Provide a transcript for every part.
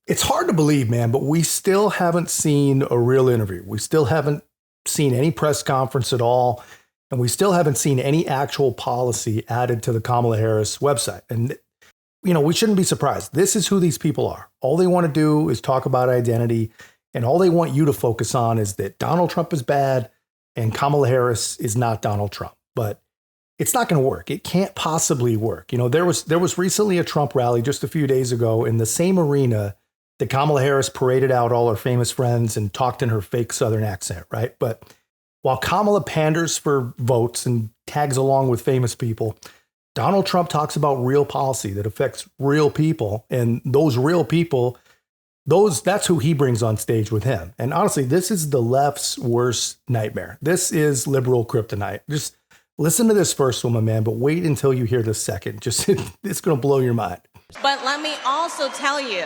It's hard to believe, man, but we still haven't seen a real interview. We still haven't seen any press conference at all. And we still haven't seen any actual policy added to the Kamala Harris website. And, we shouldn't be surprised. This is who these people are. All they want to do is talk about identity. And all they want you to focus on is that Donald Trump is bad and Kamala Harris is not Donald Trump. But it's not going to work. It can't possibly work. There was recently a Trump rally just a few days ago in the same arena that Kamala Harris paraded out all her famous friends and talked in her fake Southern accent, right? But while Kamala panders for votes and tags along with famous people, Donald Trump talks about real policy that affects real people. And those real people, that's who he brings on stage with him. And honestly, this is the left's worst nightmare. This is liberal kryptonite. Just listen to this first one, my man, but wait until you hear the second. It's going to blow your mind. But let me also tell you,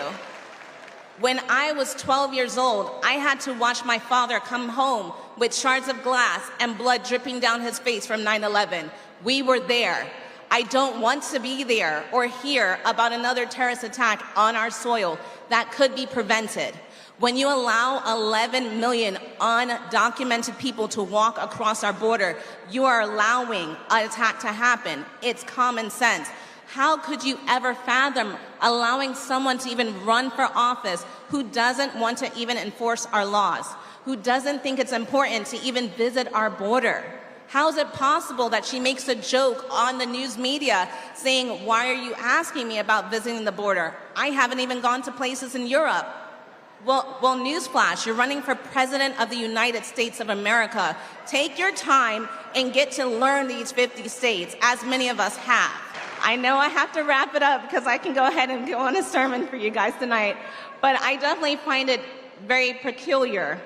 when I was 12 years old, I had to watch my father come home with shards of glass and blood dripping down his face from 9/11. We were there. I don't want to be there or hear about another terrorist attack on our soil that could be prevented. When you allow 11 million undocumented people to walk across our border, you are allowing an attack to happen. It's common sense. How could you ever fathom allowing someone to even run for office who doesn't want to even enforce our laws, who doesn't think it's important to even visit our border? How is it possible that she makes a joke on the news media saying, "Why are you asking me about visiting the border? I haven't even gone to places in Europe." Well, newsflash, you're running for president of the United States of America. Take your time and get to learn these 50 states, as many of us have. I know I have to wrap it up because I can go ahead and go on a sermon for you guys tonight, but I definitely find it very peculiar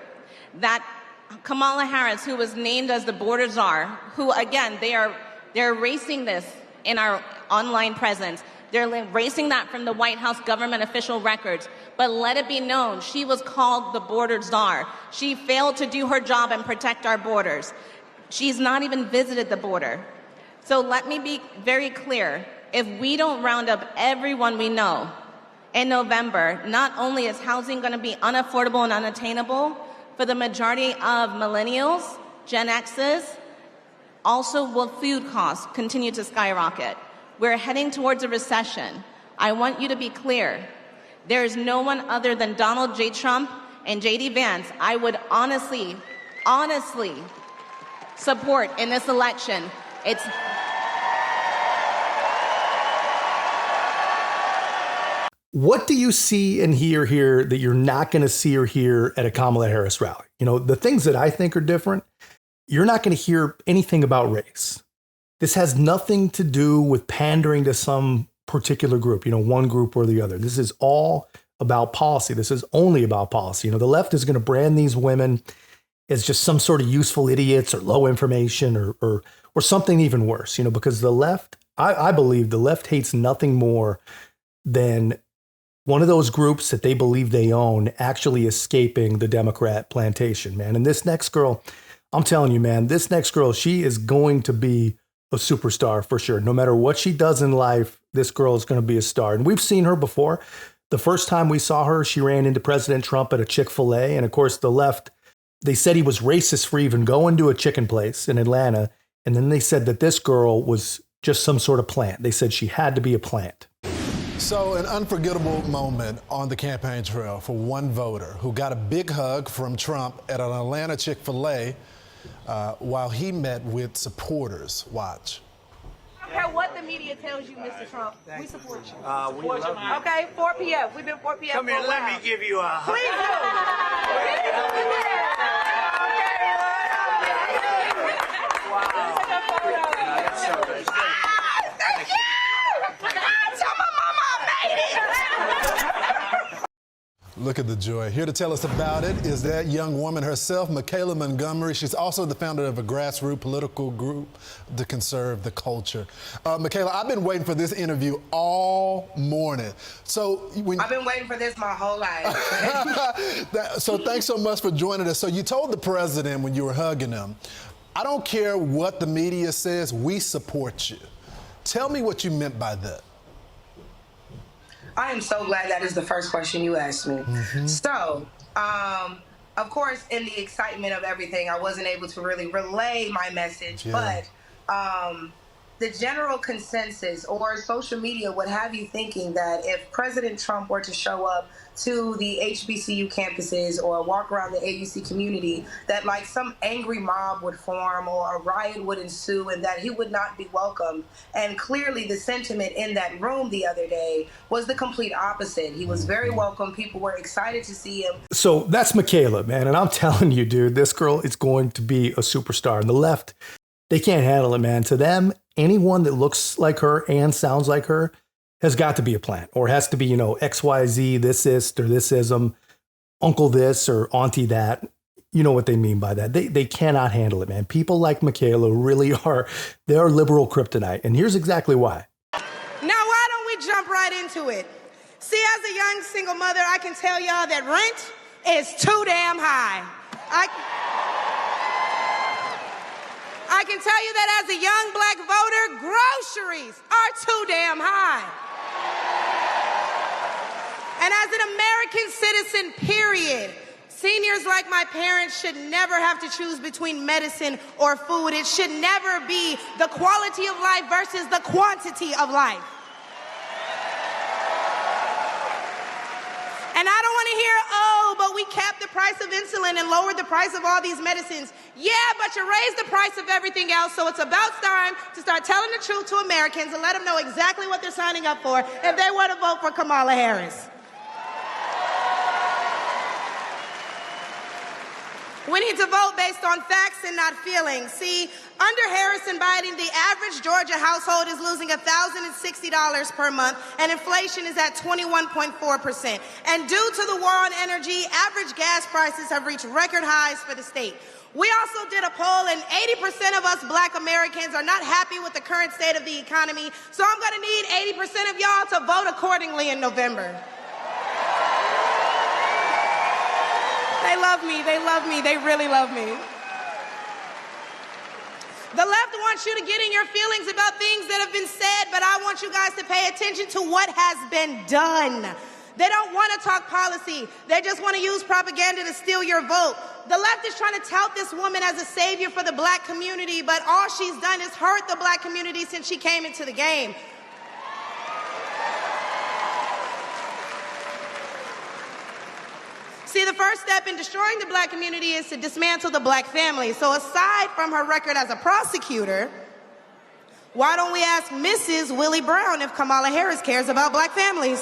that Kamala Harris, who was named as the border czar, who again, they're erasing this in our online presence. They're erasing that from the White House government official records. But let it be known, she was called the border czar. She failed to do her job and protect our borders. She's not even visited the border. So let me be very clear. If we don't round up everyone we know in November, not only is housing going to be unaffordable and unattainable for the majority of millennials, Gen X's, also will food costs continue to skyrocket. We're heading towards a recession. I want you to be clear. There is no one other than Donald J. Trump and J.D. Vance I would honestly support in this election. What do you see and hear here that you're not going to see or hear at a Kamala Harris rally? The things that I think are different, you're not going to hear anything about race. This has nothing to do with pandering to some particular group, one group or the other. This is all about policy. This is only about policy. The left is going to brand these women as just some sort of useful idiots or low information or something even worse, because the left, I believe the left hates nothing more than one of those groups that they believe they own actually escaping the Democrat plantation, man. And this next girl, I'm telling you, man, this next girl, she is going to be a superstar for sure. No matter what she does in life, this girl is going to be a star. And we've seen her before. The first time we saw her, she ran into President Trump at a Chick-fil-A. And of course, the left, they said he was racist for even going to a chicken place in Atlanta. And then they said that this girl was just some sort of plant. They said she had to be a plant. So an unforgettable moment on the campaign trail for one voter who got a big hug from Trump at an Atlanta Chick-fil-A while he met with supporters. Watch. I don't care what the media tells you, Mr. Trump. We support you. We love you. Okay, 4 p.m. We've been 4 p.m. Come here, let me give you a hug. Please do. Thank you. Tell my mama I made it. Look at the joy. Here to tell us about it is that young woman herself, Michaela Montgomery. She's also the founder of a grassroots political group to conserve the culture. Michaela, I've been waiting for this interview all morning. I've been waiting for this my whole life. So thanks so much for joining us. So you told the president when you were hugging him, I don't care what the media says, we support you. Tell me what you meant by that. I am so glad that is the first question you asked me. So, of course, in the excitement of everything, I wasn't able to really relay my message, but the general consensus or social media would have you thinking that if President Trump were to show up to the HBCU campuses or walk around the AUC community, that like some angry mob would form or a riot would ensue and that he would not be welcomed. And clearly the sentiment in that room the other day was the complete opposite. He was very welcome. People were excited to see him. So that's Michaela, man. And I'm telling you, dude, this girl is going to be a superstar. And the left, they can't handle it, man. To them, anyone that looks like her and sounds like her has got to be a plant, or has to be, you know, XYZ, this-ist or this-ism, uncle this or auntie that. You know what they mean by that. They cannot handle it, man. People like Michaela really are, they're liberal kryptonite. And here's exactly why. Now, why don't we jump right into it? See, as a young single mother, I can tell y'all that rent is too damn high. I can tell you that as a young black voter, groceries are too damn high. And as an American citizen, period, seniors like my parents should never have to choose between medicine or food. It should never be the quality of life versus the quantity of life. And I don't want to hear, oh, but we capped the price of insulin and lowered the price of all these medicines. Yeah, but you raised the price of everything else, so it's about time to start telling the truth to Americans and let them know exactly what they're signing up for if they were to vote for Kamala Harris. We need to vote based on facts and not feelings. See, under Harris and Biden, the average Georgia household is losing $1,060 per month, and inflation is at 21.4%. And due to the war on energy, average gas prices have reached record highs for the state. We also did a poll, and 80% of us black Americans are not happy with the current state of the economy, so I'm going to need 80% of y'all to vote accordingly in November. They love me, they really love me. The left wants you to get in your feelings about things that have been said, but I want you guys to pay attention to what has been done. They don't want to talk policy. They just want to use propaganda to steal your vote. The left is trying to tout this woman as a savior for the black community, but all she's done is hurt the black community since she came into the game. See, the first step in destroying the black community is to dismantle the black family. So aside from her record as a prosecutor, why don't we ask Mrs. Willie Brown if Kamala Harris cares about black families?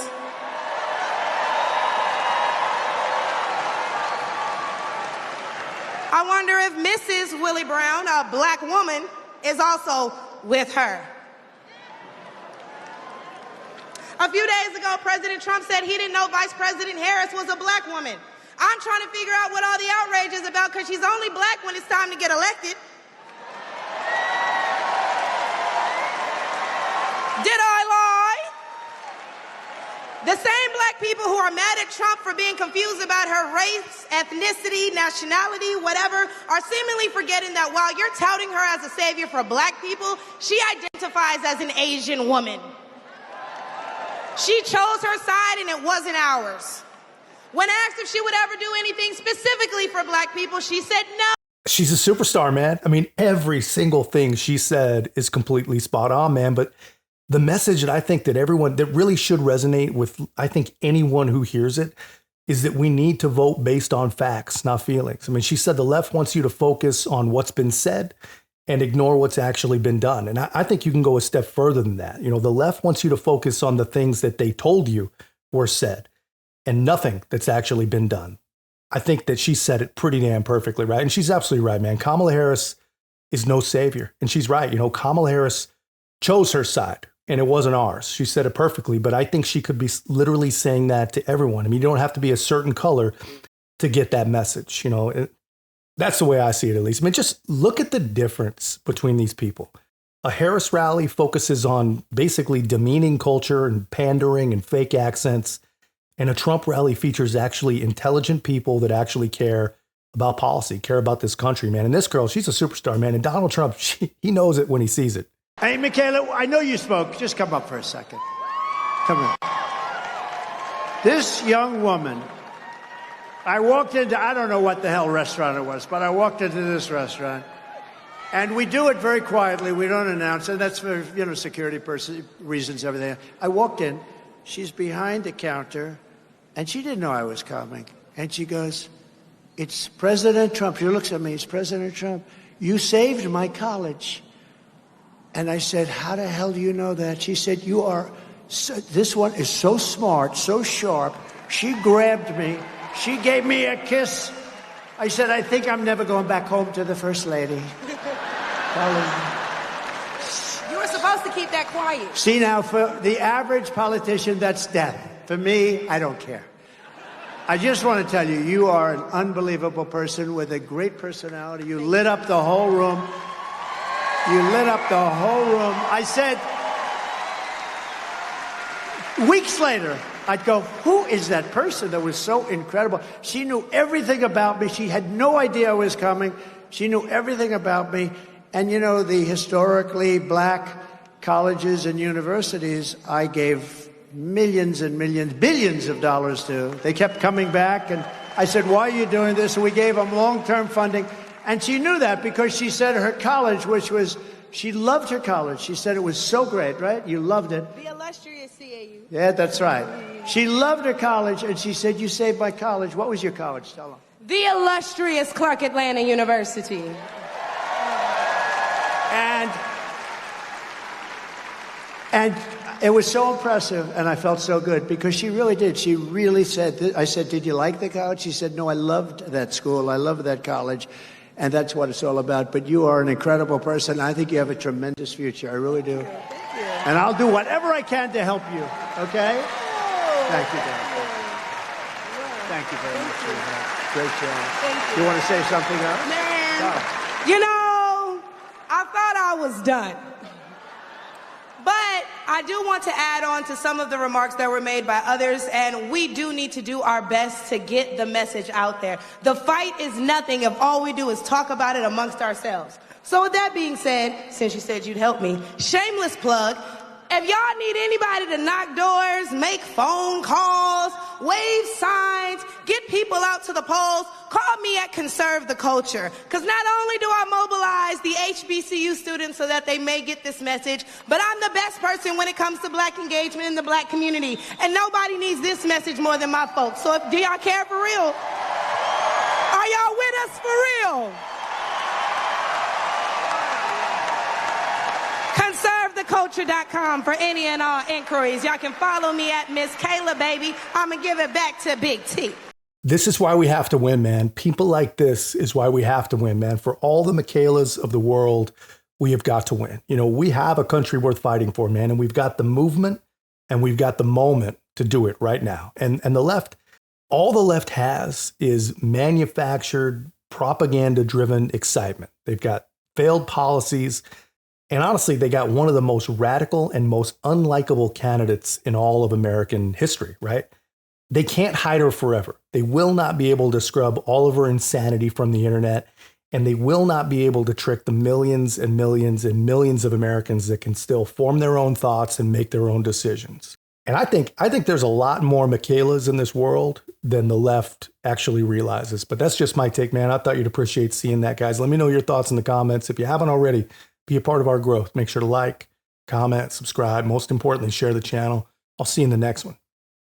I wonder if Mrs. Willie Brown, a black woman, is also with her. A few days ago, President Trump said he didn't know Vice President Harris was a black woman. I'm trying to figure out what all the outrage is about because she's only black when it's time to get elected. Did I lie? The same black people who are mad at Trump for being confused about her race, ethnicity, nationality, whatever, are seemingly forgetting that while you're touting her as a savior for black people, she identifies as an Asian woman. She chose her side and it wasn't ours. When asked if she would ever do anything specifically for black people, she said no. She's a superstar, man. I mean, every single thing she said is completely spot on, man. But the message that I think that everyone, that really should resonate with, I think anyone who hears it, is that we need to vote based on facts, not feelings. I mean, she said the left wants you to focus on what's been said and ignore what's actually been done. And I think you can go a step further than that. You know, the left wants you to focus on the things that they told you were said and nothing that's actually been done. I think that she said it pretty damn perfectly, right? And she's absolutely right, man. Kamala Harris is no savior. And she's right. You know, Kamala Harris chose her side and it wasn't ours. She said it perfectly, but I think she could be literally saying that to everyone. I mean, you don't have to be a certain color to get that message, you know. That's the way I see it, at least. I mean, just look at the difference between these people. A Harris rally focuses on basically demeaning culture and pandering and fake accents. And a Trump rally features actually intelligent people that actually care about policy, care about this country, man. And this girl, she's a superstar, man. And Donald Trump, he knows it when he sees it. Hey, Michaela, I know you spoke. Just come up for a second. Come here. This young woman, I walked into, I don't know what the hell restaurant it was, but I walked into this restaurant. And we do it very quietly. We don't announce it. That's for, security reasons, everything. I walked in. She's behind the counter, and she didn't know I was coming. And she goes, "It's President Trump." She looks at me. "It's President Trump. You saved my college." And I said, "How the hell do you know that?" She said, "This one is so smart, so sharp." She grabbed me. She gave me a kiss. I said, "I think I'm never going back home to the First Lady." You were supposed to keep that quiet. See, now, for the average politician, that's death. For me, I don't care. I just want to tell you, you are an unbelievable person with a great personality. You lit up the whole room. You lit up the whole room. I said, weeks later, I'd go, "Who is that person that was so incredible?" She knew everything about me. She had no idea I was coming. She knew everything about me. And, the historically black colleges and universities, I gave millions and millions, billions of dollars to. They kept coming back, and I said, "Why are you doing this?" And we gave them long-term funding. And she knew that because she said her college, she loved her college. She said it was so great, right? You loved it. The illustrious CAU. Yeah, that's right. She loved her college, and she said, "You saved my college." What was your college? Tell them. The illustrious Clark Atlanta University. And it was so impressive, and I felt so good because she really did. She really said, I said, "Did you like the college?" She said, "No, I loved that school. I loved that college." And that's what it's all about. But you are an incredible person. I think you have a tremendous future. I really do. Thank you. And I'll do whatever I can to help you. Okay? Thank you, Dad. Thank you very much for your help. Great job. Thank you. You want to say something else? Man, Oh. I thought I was done. But I do want to add on to some of the remarks that were made by others, and we do need to do our best to get the message out there. The fight is nothing if all we do is talk about it amongst ourselves. So with that being said, since you said you'd help me, shameless plug, if y'all need anybody to knock doors, make phone calls, wave signs, get people out to the polls, call me at Conserve the Culture. Because not only do I mobilize the HBCU students so that they may get this message, but I'm the best person when it comes to black engagement in the black community. And nobody needs this message more than my folks. So do y'all care for real? Are y'all with us for real? ConserveTheCulture.com for any and all inquiries. Y'all can follow me at Miss Kayla, baby. I'm going to give it back to Big T. This is why we have to win, man. People like this is why we have to win, man. For all the Michaelas of the world, we have got to win. We have a country worth fighting for, man. And we've got the movement and we've got the moment to do it right now. And the left, all the left has is manufactured, propaganda-driven excitement. They've got failed policies. And honestly, they got one of the most radical and most unlikable candidates in all of American history, right? They can't hide her forever. They will not be able to scrub all of her insanity from the internet, and they will not be able to trick the millions and millions and millions of Americans that can still form their own thoughts and make their own decisions. And I think there's a lot more Michaelas in this world than the left actually realizes. But that's just my take, man. I thought you'd appreciate seeing that, guys. Let me know your thoughts in the comments. If you haven't already, be a part of our growth. Make sure to like, comment, subscribe. Most importantly, share the channel. I'll see you in the next one.